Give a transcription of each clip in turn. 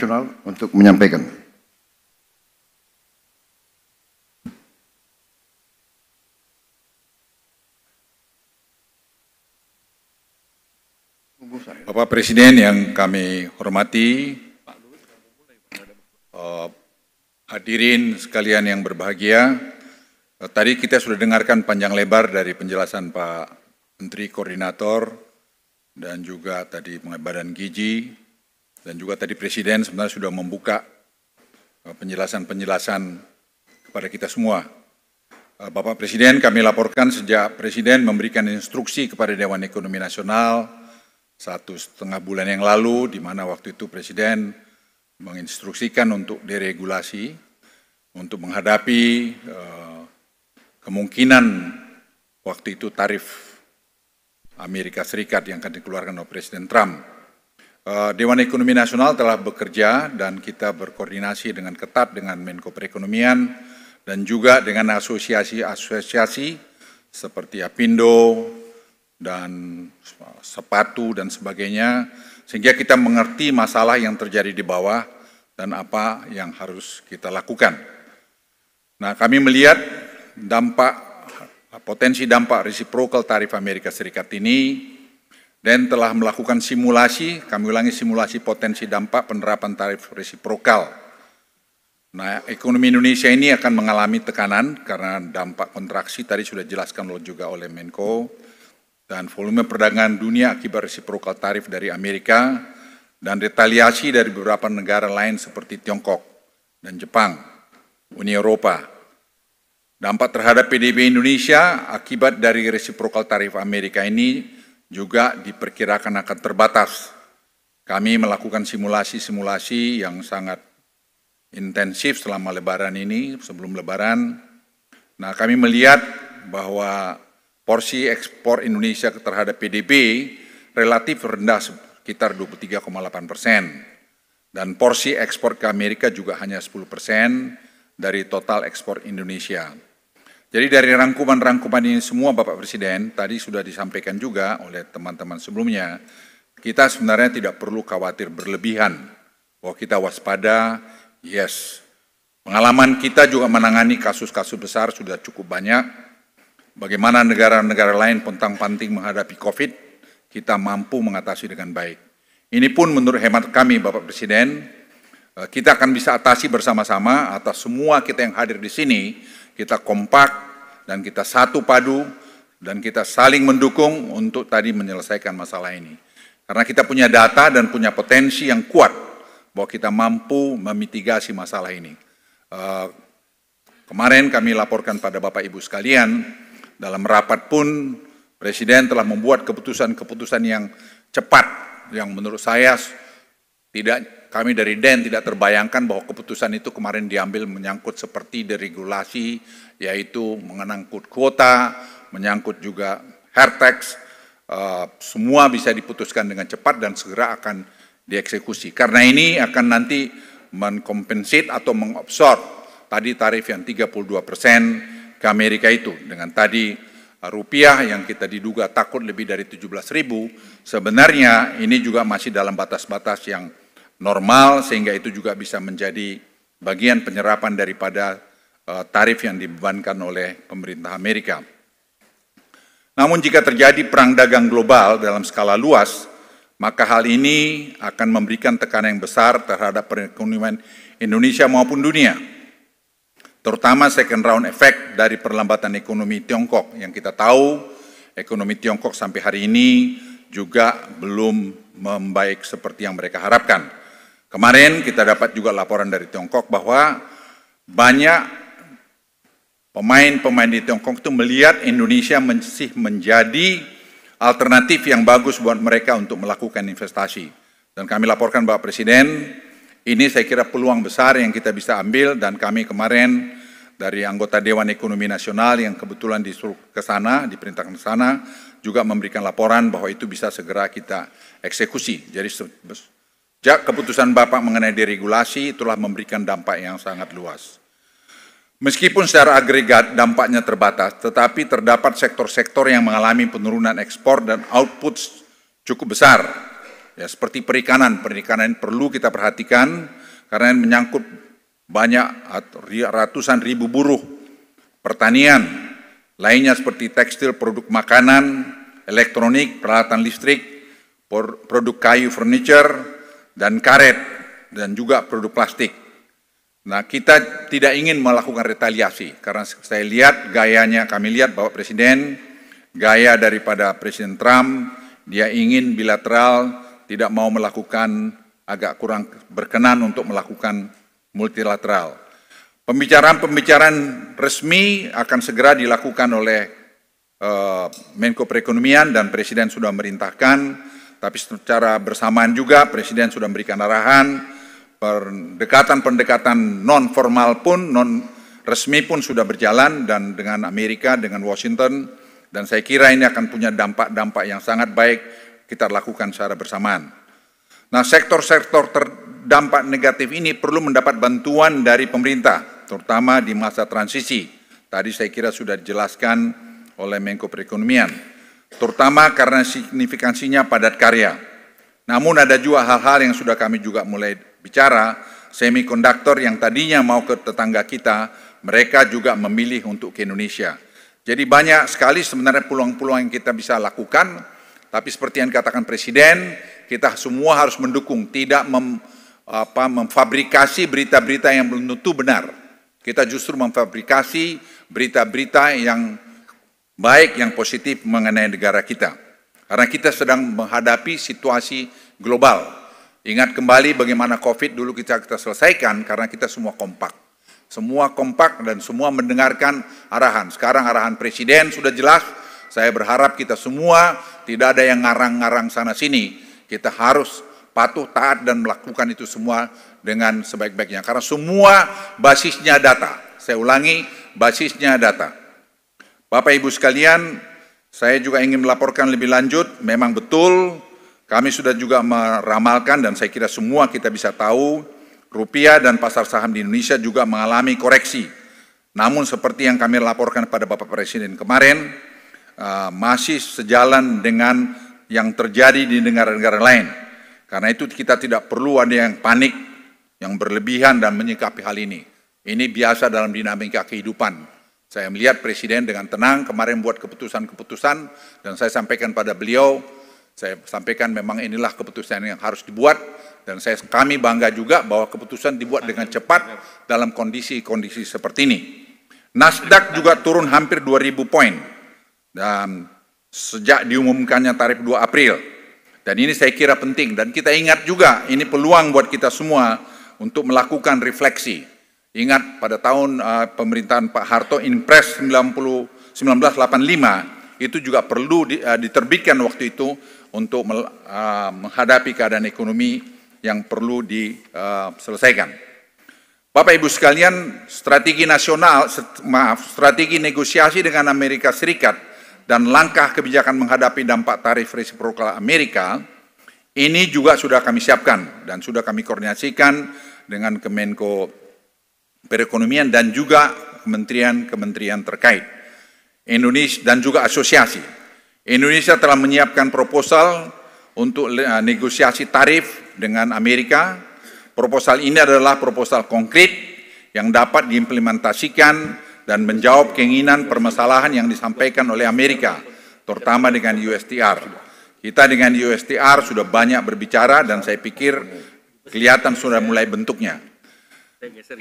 Nasional untuk menyampaikan. Bapak Presiden yang kami hormati, hadirin sekalian yang berbahagia, tadi kita sudah dengarkan panjang lebar dari penjelasan Pak Menteri Koordinator dan juga tadi Badan Gizi dan juga tadi Presiden sebenarnya sudah membuka penjelasan-penjelasan kepada kita semua. Bapak Presiden, kami laporkan sejak Presiden memberikan instruksi kepada Dewan Ekonomi Nasional 1,5 bulan yang lalu, di mana waktu itu Presiden menginstruksikan untuk deregulasi, untuk menghadapi kemungkinan waktu itu tarif Amerika Serikat yang akan dikeluarkan oleh Presiden Trump. Dewan Ekonomi Nasional telah bekerja dan kita berkoordinasi dengan ketat dengan Menko Perekonomian dan juga dengan asosiasi-asosiasi seperti Apindo dan sepatu dan sebagainya, sehingga kita mengerti masalah yang terjadi di bawah dan apa yang harus kita lakukan. Nah, kami melihat potensi dampak reciprocal tarif Amerika Serikat ini dan telah melakukan simulasi, kami ulangi simulasi potensi dampak penerapan tarif reciprocal. Nah, ekonomi Indonesia ini akan mengalami tekanan karena dampak kontraksi tadi sudah dijelaskan juga oleh Menko, dan volume perdagangan dunia akibat reciprocal tarif dari Amerika dan retaliasi dari beberapa negara lain seperti Tiongkok dan Jepang, Uni Eropa. Dampak terhadap PDB Indonesia akibat dari reciprocal tarif Amerika ini juga diperkirakan akan terbatas. Kami melakukan simulasi-simulasi yang sangat intensif selama Lebaran ini, sebelum Lebaran. Nah, kami melihat bahwa porsi ekspor Indonesia terhadap PDB relatif rendah sekitar 23,8%. Dan porsi ekspor ke Amerika juga hanya 10% dari total ekspor Indonesia. Jadi dari rangkuman-rangkuman ini semua Bapak Presiden, tadi sudah disampaikan juga oleh teman-teman sebelumnya, kita sebenarnya tidak perlu khawatir berlebihan, bahwa kita waspada, yes. Pengalaman kita juga menangani kasus-kasus besar sudah cukup banyak. Bagaimana negara-negara lain pontang-panting menghadapi COVID, kita mampu mengatasi dengan baik. Ini pun menurut hemat kami, Bapak Presiden, kita akan bisa atasi bersama-sama atas semua kita yang hadir di sini, kita kompak dan kita satu padu dan kita saling mendukung untuk tadi menyelesaikan masalah ini. Karena kita punya data dan punya potensi yang kuat bahwa kita mampu memitigasi masalah ini. Kemarin kami laporkan pada Bapak Ibu sekalian, dalam rapat pun Presiden telah membuat keputusan-keputusan yang cepat, yang menurut saya kami dari DEN tidak terbayangkan bahwa keputusan itu kemarin diambil menyangkut seperti deregulasi, yaitu menyangkut kuota, menyangkut juga hair tax, semua bisa diputuskan dengan cepat dan segera akan dieksekusi. Karena ini akan nanti mengkompensate atau mengabsorb tadi tarif yang 32% ke Amerika itu, dengan tadi rupiah yang kita diduga takut lebih dari 17.000, sebenarnya ini juga masih dalam batas-batas yang normal, sehingga itu juga bisa menjadi bagian penyerapan daripada tarif yang dibebankan oleh pemerintah Amerika. Namun jika terjadi perang dagang global dalam skala luas, maka hal ini akan memberikan tekanan yang besar terhadap perekonomian Indonesia maupun dunia. Terutama second round effect dari perlambatan ekonomi Tiongkok, yang kita tahu ekonomi Tiongkok sampai hari ini juga belum membaik seperti yang mereka harapkan. Kemarin kita dapat juga laporan dari Tiongkok bahwa banyak pemain-pemain di Tiongkok itu melihat Indonesia masih menjadi alternatif yang bagus buat mereka untuk melakukan investasi. Dan kami laporkan Bapak Presiden, ini saya kira peluang besar yang kita bisa ambil, dan kami kemarin dari anggota Dewan Ekonomi Nasional yang kebetulan disuruh ke sana, diperintahkan ke sana, juga memberikan laporan bahwa itu bisa segera kita eksekusi. Jadi sejak keputusan Bapak mengenai deregulasi, itulah memberikan dampak yang sangat luas. Meskipun secara agregat dampaknya terbatas, tetapi terdapat sektor-sektor yang mengalami penurunan ekspor dan output cukup besar. Ya, seperti perikanan perlu kita perhatikan karena menyangkut banyak ratusan ribu buruh, pertanian, lainnya seperti tekstil, produk makanan, elektronik, peralatan listrik, produk kayu, furniture, dan karet, dan juga produk plastik. Nah, kita tidak ingin melakukan retaliasi karena saya lihat gayanya, kami lihat Bapak Presiden, gaya daripada Presiden Trump, dia ingin bilateral, tidak mau melakukan, agak kurang berkenan untuk melakukan multilateral. Pembicaraan-pembicaraan resmi akan segera dilakukan oleh Menko Perekonomian dan Presiden sudah merintahkan, tapi secara bersamaan juga Presiden sudah memberikan arahan, pendekatan non formal pun, non resmi pun sudah berjalan dan dengan Amerika, dengan Washington, dan saya kira ini akan punya dampak-dampak yang sangat baik kita lakukan secara bersamaan. Nah, sektor-sektor terdampak negatif ini perlu mendapat bantuan dari pemerintah, terutama di masa transisi. Tadi saya kira sudah dijelaskan oleh Menko Perekonomian, terutama karena signifikansinya padat karya. Namun ada juga hal-hal yang sudah kami juga mulai bicara, semikonduktor yang tadinya mau ke tetangga kita, mereka juga memilih untuk ke Indonesia. Jadi banyak sekali sebenarnya peluang-peluang yang kita bisa lakukan, tapi seperti yang dikatakan Presiden, kita semua harus mendukung, tidak memfabrikasi berita-berita yang belum tentu benar. Kita justru memfabrikasi berita-berita yang baik, yang positif mengenai negara kita. Karena kita sedang menghadapi situasi global. Ingat kembali bagaimana COVID dulu kita selesaikan karena kita semua kompak. Semua kompak dan semua mendengarkan arahan. Sekarang arahan Presiden sudah jelas. Saya berharap kita semua tidak ada yang ngarang-ngarang sana-sini. Kita harus patuh, taat, dan melakukan itu semua dengan sebaik-baiknya. Karena semua basisnya data. Saya ulangi, basisnya data. Bapak Ibu sekalian, saya juga ingin melaporkan lebih lanjut. Memang betul, kami sudah juga meramalkan dan saya kira semua kita bisa tahu, rupiah dan pasar saham di Indonesia juga mengalami koreksi. Namun seperti yang kami laporkan pada Bapak Presiden kemarin, masih sejalan dengan yang terjadi di negara-negara lain. Karena itu kita tidak perlu ada yang panik, yang berlebihan dan menyikapi hal ini. Ini biasa dalam dinamika kehidupan. Saya melihat Presiden dengan tenang kemarin buat keputusan-keputusan dan saya sampaikan pada beliau, saya sampaikan memang inilah keputusan yang harus dibuat. Dan kami bangga juga bahwa keputusan dibuat dengan cepat dalam kondisi-kondisi seperti ini. Nasdaq juga turun hampir 2.000 poin dan sejak diumumkannya tarif 2 April. Dan ini saya kira penting dan kita ingat juga ini peluang buat kita semua untuk melakukan refleksi. Ingat pada tahun pemerintahan Pak Harto, Inpres 1985 itu juga perlu diterbitkan waktu itu untuk menghadapi keadaan ekonomi yang perlu diselesaikan. Bapak Ibu sekalian, strategi negosiasi dengan Amerika Serikat dan langkah kebijakan menghadapi dampak tarif resiprokal Amerika, ini juga sudah kami siapkan dan sudah kami koordinasikan dengan Kemenko Perekonomian dan juga kementerian-kementerian terkait. Indonesia dan juga asosiasi. Indonesia telah menyiapkan proposal untuk negosiasi tarif dengan Amerika. Proposal ini adalah proposal konkret yang dapat diimplementasikan dan menjawab keinginan permasalahan yang disampaikan oleh Amerika, terutama dengan USTR. Kita dengan USTR sudah banyak berbicara dan saya pikir kelihatan sudah mulai bentuknya.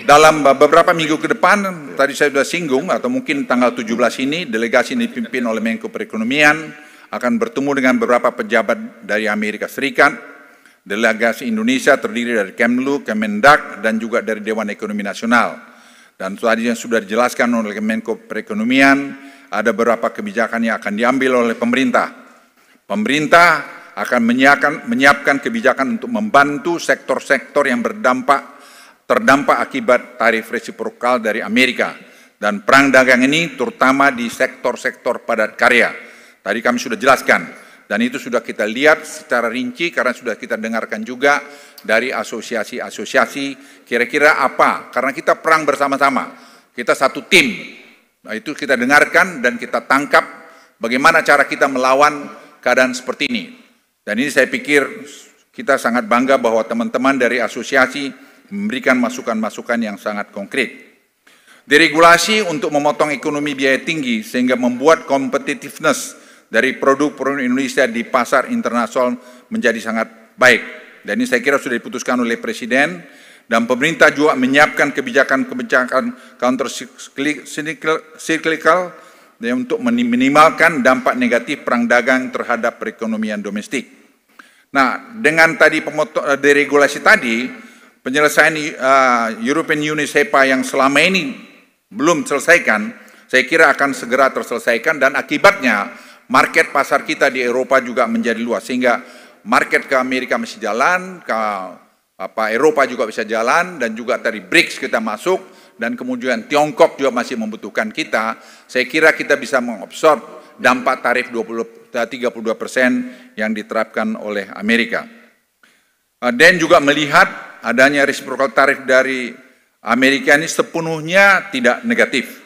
Dalam beberapa minggu ke depan, tadi saya sudah singgung, atau mungkin tanggal 17 ini, delegasi yang dipimpin oleh Menko Perekonomian akan bertemu dengan beberapa pejabat dari Amerika Serikat. Delegasi Indonesia terdiri dari Kemlu, Kemendak, dan juga dari Dewan Ekonomi Nasional. Dan tadi yang sudah dijelaskan oleh Menko Perekonomian, ada beberapa kebijakan yang akan diambil oleh pemerintah. Pemerintah akan menyiapkan kebijakan untuk membantu sektor-sektor yang terdampak akibat tarif resiprokal dari Amerika. Dan perang dagang ini terutama di sektor-sektor padat karya. Tadi kami sudah jelaskan, dan itu sudah kita lihat secara rinci karena sudah kita dengarkan juga dari asosiasi-asosiasi kira-kira apa, karena kita perang bersama-sama, kita satu tim, nah itu kita dengarkan dan kita tangkap bagaimana cara kita melawan keadaan seperti ini. Dan ini saya pikir kita sangat bangga bahwa teman-teman dari asosiasi memberikan masukan-masukan yang sangat konkret. Deregulasi untuk memotong ekonomi biaya tinggi sehingga membuat competitiveness dari produk-produk Indonesia di pasar internasional menjadi sangat baik. Dan ini saya kira sudah diputuskan oleh Presiden, dan pemerintah juga menyiapkan kebijakan-kebijakan counter-cyclical untuk minimalkan dampak negatif perang dagang terhadap perekonomian domestik. Nah, dengan tadi deregulasi tadi, penyelesaian European Union SEPA yang selama ini belum selesaikan, saya kira akan segera terselesaikan, dan akibatnya market pasar kita di Eropa juga menjadi luas, sehingga market ke Amerika masih jalan, ke Eropa juga bisa jalan, dan juga tadi BRICS kita masuk, dan kemudian Tiongkok juga masih membutuhkan kita. Saya kira kita bisa mengabsorb dampak tarif 32% yang diterapkan oleh Amerika. Dan juga melihat adanya reciprocal tarif dari Amerika ini sepenuhnya tidak negatif.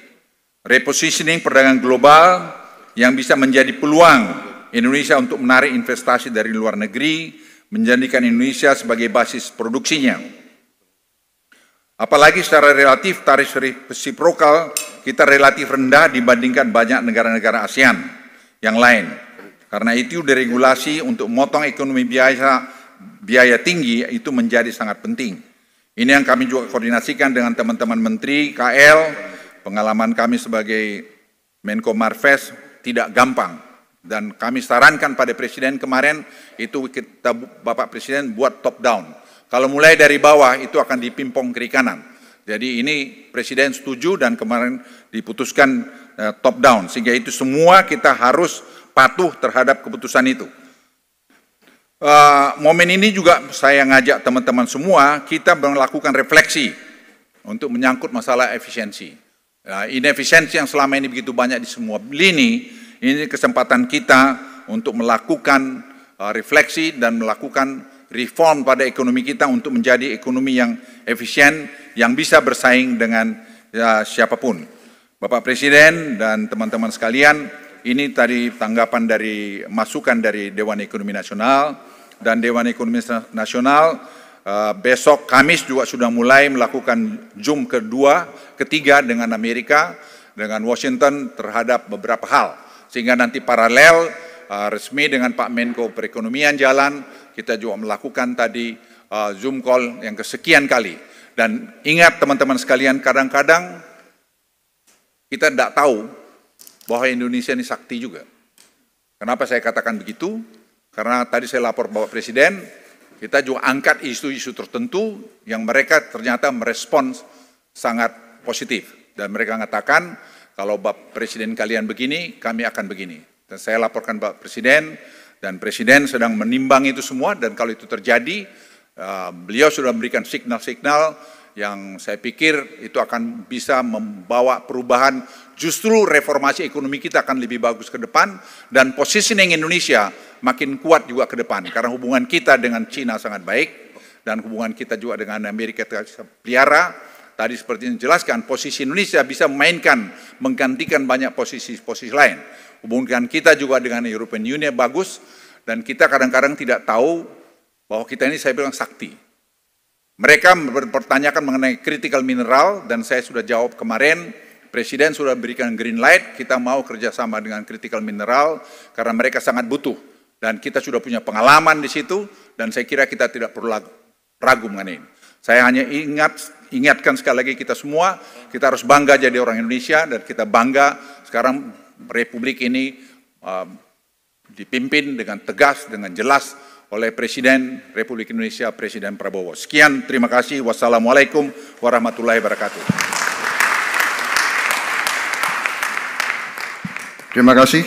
Repositioning perdagangan global yang bisa menjadi peluang Indonesia untuk menarik investasi dari luar negeri, menjadikan Indonesia sebagai basis produksinya. Apalagi secara relatif tarif reciprocal kita relatif rendah dibandingkan banyak negara-negara ASEAN yang lain. Karena itu deregulasi untuk memotong ekonomi biaya tinggi itu menjadi sangat penting. Ini yang kami juga koordinasikan dengan teman-teman Menteri KL, pengalaman kami sebagai Menko Marves tidak gampang. Dan kami sarankan pada Presiden kemarin, itu kita Bapak Presiden buat top down. Kalau mulai dari bawah itu akan dipimpong kiri kanan. Jadi ini Presiden setuju dan kemarin diputuskan top down. Sehingga itu semua kita harus patuh terhadap keputusan itu. Momen ini juga saya ngajak teman-teman semua, kita melakukan refleksi untuk menyangkut masalah efisiensi. Inefisiensi yang selama ini begitu banyak di semua lini, ini kesempatan kita untuk melakukan refleksi dan melakukan reform pada ekonomi kita untuk menjadi ekonomi yang efisien, yang bisa bersaing dengan siapapun. Bapak Presiden dan teman-teman sekalian, ini tadi tanggapan dari masukan dari Dewan Ekonomi Nasional, dan Dewan Ekonomi Nasional besok Kamis juga sudah mulai melakukan Zoom ketiga dengan Amerika, dengan Washington terhadap beberapa hal. Sehingga nanti paralel resmi dengan Pak Menko Perekonomian jalan, kita juga melakukan tadi Zoom call yang kesekian kali. Dan ingat teman-teman sekalian, kadang-kadang kita tidak tahu bahwa Indonesia ini sakti juga. Kenapa saya katakan begitu? Karena tadi saya lapor Bapak Presiden, kita juga angkat isu-isu tertentu yang mereka ternyata merespons sangat positif. Dan mereka mengatakan, kalau Bapak Presiden kalian begini, kami akan begini. Dan saya laporkan Bapak Presiden, dan Presiden sedang menimbang itu semua, dan kalau itu terjadi, beliau sudah memberikan signal-signal yang saya pikir itu akan bisa membawa perubahan, justru reformasi ekonomi kita akan lebih bagus ke depan, dan positioning Indonesia makin kuat juga ke depan, karena hubungan kita dengan Cina sangat baik, dan hubungan kita juga dengan Amerika kita pelihara. Tadi seperti yang dijelaskan, posisi Indonesia bisa menggantikan banyak posisi-posisi lain. Hubungan kita juga dengan European Union bagus, dan kita kadang-kadang tidak tahu bahwa kita ini saya bilang sakti. Mereka mempertanyakan mengenai critical mineral, dan saya sudah jawab kemarin, Presiden sudah berikan green light, kita mau kerjasama dengan critical mineral, karena mereka sangat butuh. Dan kita sudah punya pengalaman di situ, dan saya kira kita tidak perlu ragu mengenai ini. Saya hanya ingatkan sekali lagi kita semua, kita harus bangga jadi orang Indonesia, dan kita bangga sekarang Republik ini dipimpin dengan tegas, dengan jelas, oleh Presiden Republik Indonesia, Presiden Prabowo. Sekian, terima kasih. Wassalamualaikum warahmatullahi wabarakatuh. Terima kasih.